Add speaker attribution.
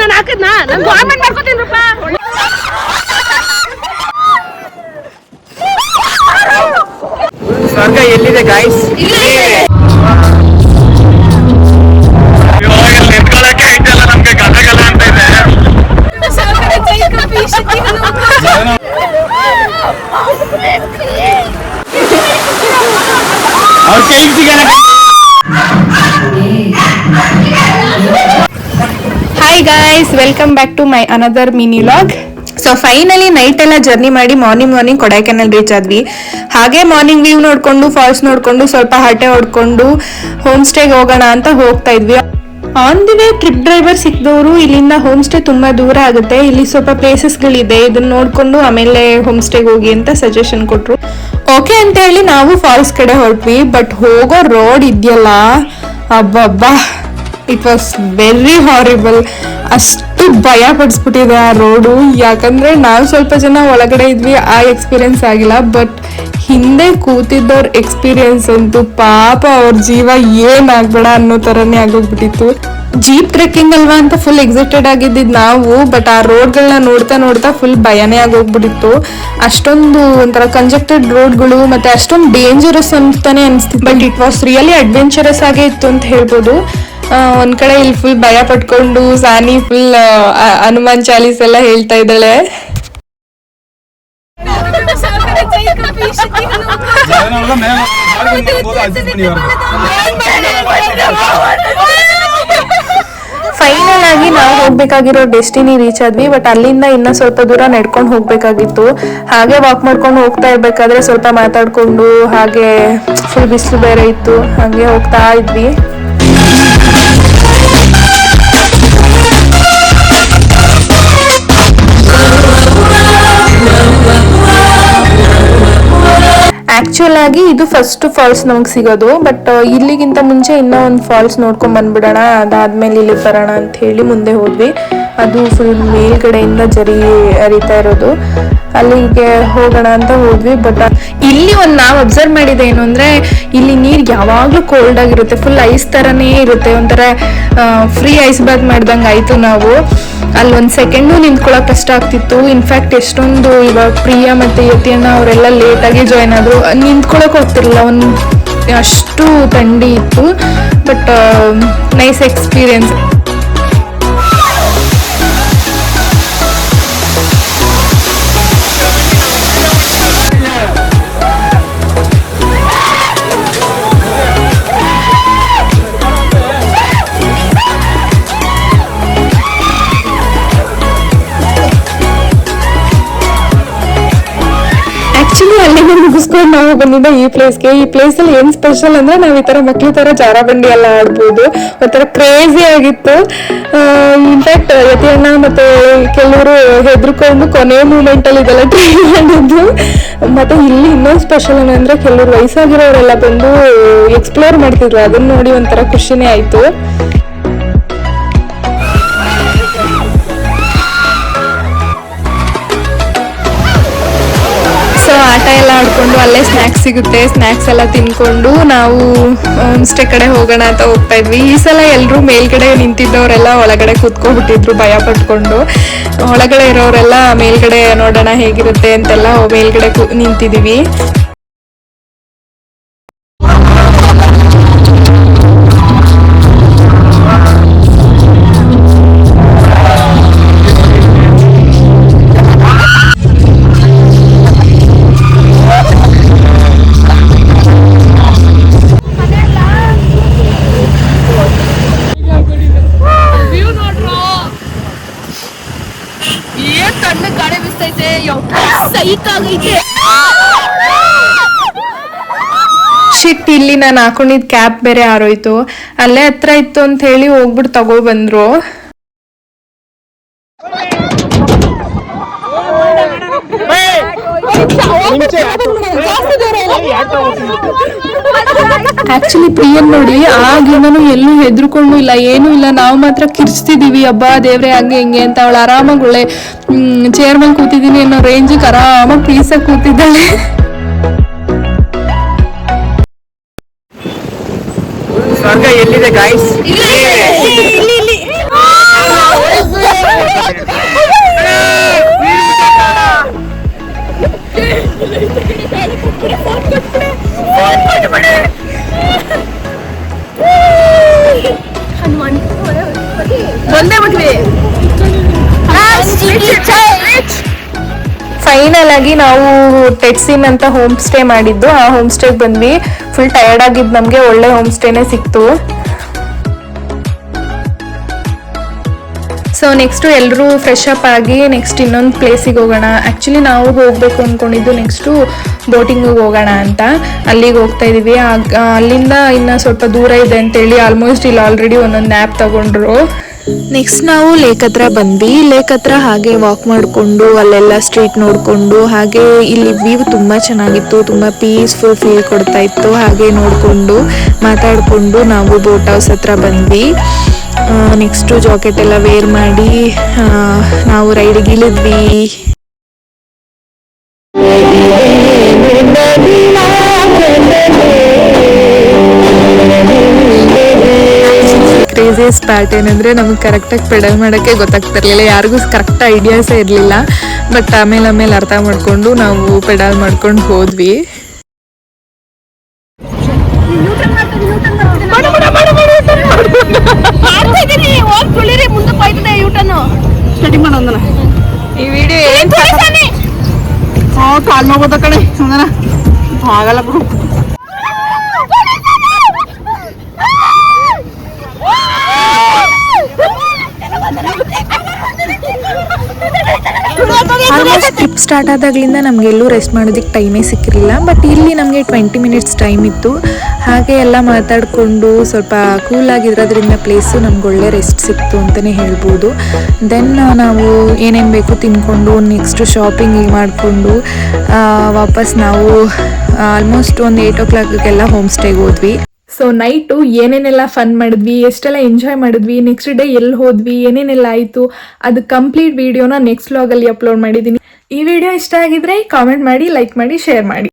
Speaker 1: ನಾನು ಹಾಕಿದ್ನಾ ನಾನು ಗೌರ್ಮೆಂಟ್ ಮಾಡ್ಕೋತೀನಿ ರೂಪ
Speaker 2: ಸ್ವರ್ಗ ಎಲ್ಲಿದೆ ಗಾಯ್ಸ್? ನಿಂತ್ಕೊಳ್ಳಕ್ಕೆ ಐತಲ್ಲ ನಮ್ಗೆ ಗದಗಲ್ಲ ಅಂತ ಇದೆ. ಅವ್ರ ಕೈಗೆ ಸಿಗಲ್ಲ.
Speaker 3: Hi guys, welcome back to my another mini vlog. So finally night ಎಲ್ಲ ಜರ್ನಿ ಮಾಡಿ ಮಾರ್ನಿಂಗ್ ಕೊಡೈಕೆನಾಲ್ ರೀಚ್ ಆದ್ವಿ. ಹಾಗೆ ಮಾರ್ನಿಂಗ್ ವ್ಯೂ ನೋಡ್ಕೊಂಡು ಫಾಲ್ಸ್ ನೋಡ್ಕೊಂಡು ಸ್ವಲ್ಪ ಹರಟೆ ಹೊಡ್ಕೊಂಡು ಹೋಮ್ ಸ್ಟೇಗೆ ಹೋಗೋಣ ಅಂತ ಹೋಗ್ತಾ ಇದ್ವಿ. On the way trip driver ಸಿಕ್ಕಿದವರು ಇಲ್ಲಿಂದ ಹೋಮ್ ಸ್ಟೇ ತುಂಬಾ ದೂರ ಆಗುತ್ತೆ, ಇಲ್ಲಿ ಸ್ವಲ್ಪ ಪ್ಲೇಸಸ್ಗಳಿದೆ, ಇದನ್ನ ನೋಡ್ಕೊಂಡು ಆಮೇಲೆ ಹೋಮ್ ಸ್ಟೇಗೆ ಹೋಗಿ ಅಂತ ಸಜೆಷನ್ ಕೊಟ್ರು. ಓಕೆ ಅಂತ ಹೇಳಿ ನಾವು ಫಾಲ್ಸ್ ಕಡೆ ಹೊರಟ್ವಿ. ಬಟ್ ಹೋಗೋ ರೋಡ್ ಇದೆಯಲ್ಲ, ಅಬ್ಬಬ್ಬಾ, ಇಟ್ ವಾಸ್ ವೆರಿ ಹಾರಿಬಲ್. ಅಷ್ಟು ಭಯ ಪಡಿಸ್ಬಿಟ್ಟಿದೆ ಆ ರೋಡು. ಯಾಕಂದ್ರೆ ನಾವು ಸ್ವಲ್ಪ ಜನ ಒಳಗಡೆ ಇದ್ವಿ, ಆ ಎಕ್ಸ್ಪೀರಿಯನ್ಸ್ ಆಗಿಲ್ಲ. ಬಟ್ ಹಿಂದೆ ಕೂತಿದ್ದವ್ರ ಎಕ್ಸ್ಪೀರಿಯನ್ಸ್ ಅಂತೂ ಪಾಪ, ಅವ್ರ ಜೀವ ಏನಾಗ್ಬೇಡ ಅನ್ನೋ ತರನೇ ಆಗೋಗ್ಬಿಟ್ಟಿತ್ತು. ಜೀಪ್ ಟ್ರೆಕ್ಕಿಂಗ್ ಅಲ್ವಾ ಅಂತ ಫುಲ್ ಎಕ್ಸೈಟೆಡ್ ಆಗಿದ್ದಿದ್ ನಾವು. ಬಟ್ ಆ ರೋಡ್ಗಳನ್ನ ನೋಡ್ತಾ ಫುಲ್ ಭಯನೇ ಆಗೋಗ್ಬಿಟ್ಟಿತ್ತು. ಅಷ್ಟೊಂದು ಒಂಥರ ಕಂಜೆಕ್ಟೆಡ್ ರೋಡ್ಗಳು, ಮತ್ತೆ ಅಷ್ಟೊಂದು ಡೇಂಜರಸ್ ಅಂತಾನೆ ಅನಿಸ್ತಿತ್ತು. But it was really adventurous ಆಗೇ ಇತ್ತು ಅಂತ ಹೇಳ್ಬೋದು. ಒಂದ್ ಕಡೆ ಇಲ್ಲಿ ಫುಲ್ ಭಯ ಪಟ್ಕೊಂಡು ಸಾನಿ ಫುಲ್ ಹನುಮಾನ್ ಚಾಲೀಸ್ ಎಲ್ಲ ಹೇಳ್ತಾ ಇದ್ದಾಳೆ. ಫೈನಲ್ ಆಗಿ ನಾವು ಹೋಗ್ಬೇಕಾಗಿರೋ ಡೆಸ್ಟಿನಿ ರೀಚ್ ಆದ್ವಿ. ಬಟ್ ಅಲ್ಲಿಂದ ಇನ್ನ ಸ್ವಲ್ಪ ದೂರ ನಡ್ಕೊಂಡು ಹೋಗ್ಬೇಕಾಗಿತ್ತು. ಹಾಗೆ ವಾಕ್ ಮಾಡ್ಕೊಂಡು ಹೋಗ್ತಾ ಇರ್ಬೇಕಾದ್ರೆ ಸ್ವಲ್ಪ ಮಾತಾಡ್ಕೊಂಡು, ಹಾಗೆ ಫುಲ್ ಬಿಸಿಲು ಬೇರೆ ಇತ್ತು, ಹಾಗೆ ಹೋಗ್ತಾ ಇದ್ವಿ. ಆಕ್ಚುಲ್ ಆಗಿ ಇದು ಫಸ್ಟ್ ಫಾಲ್ಸ್ ನಮ್ಗೆ ಸಿಗೋದು. ಬಟ್ ಇಲ್ಲಿಗಿಂತ ಮುಂಚೆ ಇನ್ನೂ ಒಂದು ಫಾಲ್ಸ್ ನೋಡ್ಕೊಂಡ್ ಬಂದ್ಬಿಡೋಣ, ಅದಾದ್ಮೇಲೆ ಇಲ್ಲಿ ಬರೋಣ ಅಂತ ಹೇಳಿ ಮುಂದೆ ಹೋದ್ವಿ. ಅದು ಫುಲ್ ಮೇಲ್ಗಡೆಯಿಂದ ಜರಿ ಹರಿತಾ ಇರೋದು, ಅಲ್ಲಿಗೆ ಹೋಗೋಣ ಅಂತ ಹೋದ್ವಿ. ಬಟ್ ಇಲ್ಲಿ ಒಂದು ನಾವು ಅಬ್ಸರ್ವ್ ಮಾಡಿದೆ ಏನು ಅಂದ್ರೆ, ಇಲ್ಲಿ ನೀರು ಯಾವಾಗ್ಲೂ ಕೋಲ್ಡ್ ಆಗಿರುತ್ತೆ, ಫುಲ್ ಐಸ್ ತರನೇ ಇರುತ್ತೆ, ಒಂಥರ ಫ್ರೀ ಐಸ್ ಬಾತ್ ಮಾಡ್ದಂಗೆ ಆಯ್ತು. ನಾವು ಅಲ್ಲಿ ಒಂದು ಸೆಕೆಂಡು ನಿಂತ್ಕೊಳ್ಳೋಕೆ ಕಷ್ಟ ಆಗ್ತಿತ್ತು. ಇನ್ಫ್ಯಾಕ್ಟ್ ಎಷ್ಟೊಂದು ಇವಾಗ ಪ್ರಿಯಾ ಮತ್ತೆ ಯತಿಯನ್ನ ಅವರೆಲ್ಲ ಲೇಟಾಗಿ ಜಾಯ್ನ್ ಆದ್ರು, ನಿಂತ್ಕೊಳ್ಳೋಕೆ ಹೋಗ್ತಿರಲಿಲ್ಲ, ಅಷ್ಟು ಥಂಡಿ ಇತ್ತು. But nice experience. ಅಲ್ಲಿಗೆ ಮುಗಿಸ್ಕೊಂಡು ನಾವು ಬಂದಿದ್ದ ಈ ಪ್ಲೇಸ್ಗೆ. ಈ ಪ್ಲೇಸ್ ಅಲ್ಲಿ ಏನ್ ಸ್ಪೆಷಲ್ ಅಂದ್ರೆ, ನಾವ್ ಈ ತರ ಮಕ್ಳ ತರ ಜಾರ ಬಂಡಿ ಎಲ್ಲ ಆಡ್ಬೋದು. ಒಂಥರ ಕ್ರೇಜಿ ಆಗಿತ್ತು. ಇನ್ಫ್ಯಾಕ್ಟ್ ಯತಿಯಣ್ಣ ಮತ್ತೆ ಕೆಲವರು ಹೆದರ್ಕೊಂಡು ಕೊನೆ ಮೂಮೆಂಟ್ ಅಲ್ಲಿ ಇದೆಲ್ಲ ಟ್ರೈ ಮಾಡಿದ್ದು. ಮತ್ತೆ ಇಲ್ಲಿ ಇನ್ನೊಂದು ಸ್ಪೆಷಲ್ ಏನಂದ್ರೆ, ಕೆಲವರು ವಯಸ್ಸಾಗಿರೋರೆಲ್ಲ ಬಂದು ಎಕ್ಸ್ಪ್ಲೋರ್ ಮಾಡ್ತಿದ್ರು, ಅದನ್ನ ನೋಡಿ ಒಂಥರ ಖುಷಿನೇ ಆಯ್ತು. ಸೊ ಆಟ ಎಲ್ಲ ಆಡ್ಕೊಂಡು ಅಲ್ಲೇ ಸ್ನ್ಯಾಕ್ಸ್ ಸಿಗುತ್ತೆ, ಸ್ನ್ಯಾಕ್ಸ್ ಎಲ್ಲ ತಿನ್ಕೊಂಡು ನಾವು ಹೋಮ್ ಸ್ಟೇ ಕಡೆ ಹೋಗೋಣ ಅಂತ ಹೋಗ್ತಾ ಇದ್ವಿ. ಈ ಸಲ ಎಲ್ಲರೂ ಮೇಲ್ಗಡೆ ನಿಂತಿದ್ದವರೆಲ್ಲ ಒಳಗಡೆ ಕೂತ್ಕೊಂಡ್ಬಿಟ್ಟಿದ್ರು ಭಯ ಪಟ್ಕೊಂಡು. ಒಳಗಡೆ ಇರೋರೆಲ್ಲ ಮೇಲ್ಗಡೆ ನೋಡೋಣ ಹೇಗಿರುತ್ತೆ ಅಂತೆಲ್ಲ ಮೇಲ್ಗಡೆ ನಿಂತಿದೀವಿ. ಶಿಟ್, ಇಲ್ಲಿ ನಾನು ಹಾಕೊಂಡಿದ್ ಕ್ಯಾಪ್ ಬೇರೆ ಆರೋಯ್ತು. ಅಲ್ಲೇ ಹತ್ರ ಇತ್ತು ಅಂತ ಹೇಳಿ ಹೋಗ್ಬಿಟ್ಟು ತಗೋ ಬಂದ್ರು. ಆಕ್ಚುಲಿ ಪ್ರಿಯನ್ ನೋಡಿ ಆಗಿಂದನು ಎಲ್ಲೂ ಹೆದರ್ಕೊಂಡು ಇಲ್ಲ, ಏನೂ ಇಲ್ಲ, ನಾವು ಮಾತ್ರ ಕಿರ್ಚ್ತಿದೀವಿ, ಹಬ್ಬ ದೇವ್ರೆ ಹಂಗೆ ಹಿಂಗೆ ಅಂತ. ಅವಳು ಆರಾಮಾಗಿ ಒಳ್ಳೆ ಚೇರ್ ಮೇಲೆ ಕೂತಿದ್ದೀನಿ ಅನ್ನೋ ರೇಂಜಿಗೆ ಆರಾಮಾಗಿ ಪೀಸಾಗಿ ಕೂತಿದ್ದಾಳೆ.
Speaker 2: ಸ್ವರ್ಗ ಎಲ್ಲಿದೆ ಗಾಯ್ಸ್?
Speaker 1: ಹೋದ್ವಿ.
Speaker 3: ಫೈನಲ್ ಆಗಿ ನಾವು ಟೆಟ್ಸಿನ್ ಅಂತ ಹೋಮ್ ಸ್ಟೇ ಮಾಡಿದ್ದು. ಆ ಹೋಮ್ ಸ್ಟೇಗೆ ಬಂದ್ವಿ. ಫುಲ್ ಟಯರ್ಡ್ ಆಗಿದ್ದು ನಮಗೆ ಒಳ್ಳೆ ಹೋಮ್ ಸ್ಟೇನೇ ಸಿಕ್ತು. ಸೊ ನೆಕ್ಸ್ಟು ಎಲ್ಲರೂ ಫ್ರೆಶ್ ಅಪ್ ಆಗಿ ನೆಕ್ಸ್ಟ್ ಇನ್ನೊಂದು ಪ್ಲೇಸಿಗೆ ಹೋಗೋಣ. ಆ್ಯಕ್ಚುಲಿ ನಾವು ಹೋಗಬೇಕು ಅಂದ್ಕೊಂಡಿದ್ದು ನೆಕ್ಸ್ಟು ಬೋಟಿಂಗಿಗೆ ಹೋಗೋಣ ಅಂತ. ಅಲ್ಲಿಗೆ ಹೋಗ್ತಾ ಇದ್ದೀವಿ. ಅಲ್ಲಿಂದ ಇನ್ನು ಸ್ವಲ್ಪ ದೂರ ಇದೆ ಅಂತೇಳಿ ಆಲ್ಮೋಸ್ಟ್ ಇಲ್ಲಿ ಆಲ್ರೆಡಿ ಒಂದೊಂದು ನ್ಯಾಪ್ ತಗೊಂಡ್ರು. ನೆಕ್ಸ್ಟ್ ನಾವು ಲೇಕ್ ಹತ್ರ ಬಂದ್ವಿ. ಲೇಕ್ ಹತ್ರ ಹಾಗೆ ವಾಕ್ ಮಾಡಿಕೊಂಡು ಅಲ್ಲೆಲ್ಲ ಸ್ಟ್ರೀಟ್ ನೋಡಿಕೊಂಡು ಹಾಗೆ ಇಲ್ಲಿ ವ್ಯೂ ತುಂಬ ಚೆನ್ನಾಗಿತ್ತು. ತುಂಬ ಪೀಸ್ಫುಲ್ ಫೀಲ್ ಕೊಡ್ತಾ ಇತ್ತು. ಹಾಗೆ ನೋಡಿಕೊಂಡು ಮಾತಾಡಿಕೊಂಡು ನಾವು ಬೋಟ್ ಹೌಸ್ ಹತ್ರ ಬಂದ್ವಿ. ನೆಕ್ಸ್ಟು ಜಾಕೆಟ್ ಎಲ್ಲ ವೇರ್ ಮಾಡಿ ನಾವು ರೈಡಿಗೆ ಇಳಿದ್ವಿ. ಕ್ರೇಜಿಯಸ್ಟ್ ಪಾರ್ಟ್ ಏನಂದರೆ ನಮಗೆ ಕರೆಕ್ಟಾಗಿ ಪೆಡಲ್ ಮಾಡೋಕ್ಕೆ ಗೊತ್ತಾಗ್ತಿರ್ಲಿಲ್ಲ. ಯಾರಿಗೂ ಕರೆಕ್ಟ್ ಐಡಿಯಾಸೇ ಇರಲಿಲ್ಲ. ಬಟ್ ಆಮೇಲೆ ಅರ್ಥ ಮಾಡಿಕೊಂಡು ನಾವು ಪೆಡಲ್ ಮಾಡ್ಕೊಂಡು ಹೋದ್ವಿ. ಈ ವಿಡಿಯೋ ಏನ್ ಕಾಲ್ ನೋಗೋದ ಕಡೆ ಆಗಲ್ಲ ಬಿಡು. ಆಲ್ಮೋಸ್ಟ್ ಟ್ರಿಪ್ ಸ್ಟಾರ್ಟ್ ಆದಾಗಲಿಂದ ನಮಗೆಲ್ಲೂ ರೆಸ್ಟ್ ಮಾಡೋದಕ್ಕೆ ಟೈಮೇ ಸಿಕ್ಕಿರಲಿಲ್ಲ. ಬಟ್ ಇಲ್ಲಿ ನಮಗೆ 20 ಮಿನಿಟ್ಸ್ ಟೈಮ್ ಇತ್ತು. ಹಾಗೆ ಎಲ್ಲ ಮಾತಾಡಿಕೊಂಡು ಸ್ವಲ್ಪ ಕೂಲಾಗಿರೋದ್ರಿಂದ ಪ್ಲೇಸು ನಮ್ಗೆ ಒಳ್ಳೆ ರೆಸ್ಟ್ ಸಿಕ್ತು ಅಂತಲೇ ಹೇಳ್ಬೋದು. ದೆನ್ ನಾವು ಏನೇನು ಬೇಕು ತಿನ್ಕೊಂಡು ನೆಕ್ಸ್ಟು ಶಾಪಿಂಗ್ ಮಾಡಿಕೊಂಡು ವಾಪಸ್ ನಾವು ಆಲ್ಮೋಸ್ಟ್ ಒಂದು 8 o'clockಗೆಲ್ಲ ಹೋಮ್ ಸ್ಟೇಗೆ ಹೋದ್ವಿ. ಸೊ ನೈಟು ಏನೇನೆಲ್ಲ ಫನ್ ಮಾಡಿದ್ವಿ, ಎಷ್ಟೆಲ್ಲ ಎಂಜಾಯ್ ಮಾಡಿದ್ವಿ, ನೆಕ್ಸ್ಟ್ ಡೇ ಎಲ್ಲಿ ಹೋದ್ವಿ, ಏನೇನೆಲ್ಲ ಆಯಿತು, ಅದು ಕಂಪ್ಲೀಟ್ ವಿಡಿಯೋನ ನೆಕ್ಸ್ಟ್ ವ್ಲಾಗಲ್ಲಿ ಅಪ್ಲೋಡ್ ಮಾಡಿದ್ದೀನಿ. ಈ ವಿಡಿಯೋ ಇಷ್ಟ ಆಗಿದ್ರೆ ಕಾಮೆಂಟ್ ಮಾಡಿ, ಲೈಕ್ ಮಾಡಿ, ಶೇರ್ ಮಾಡಿ.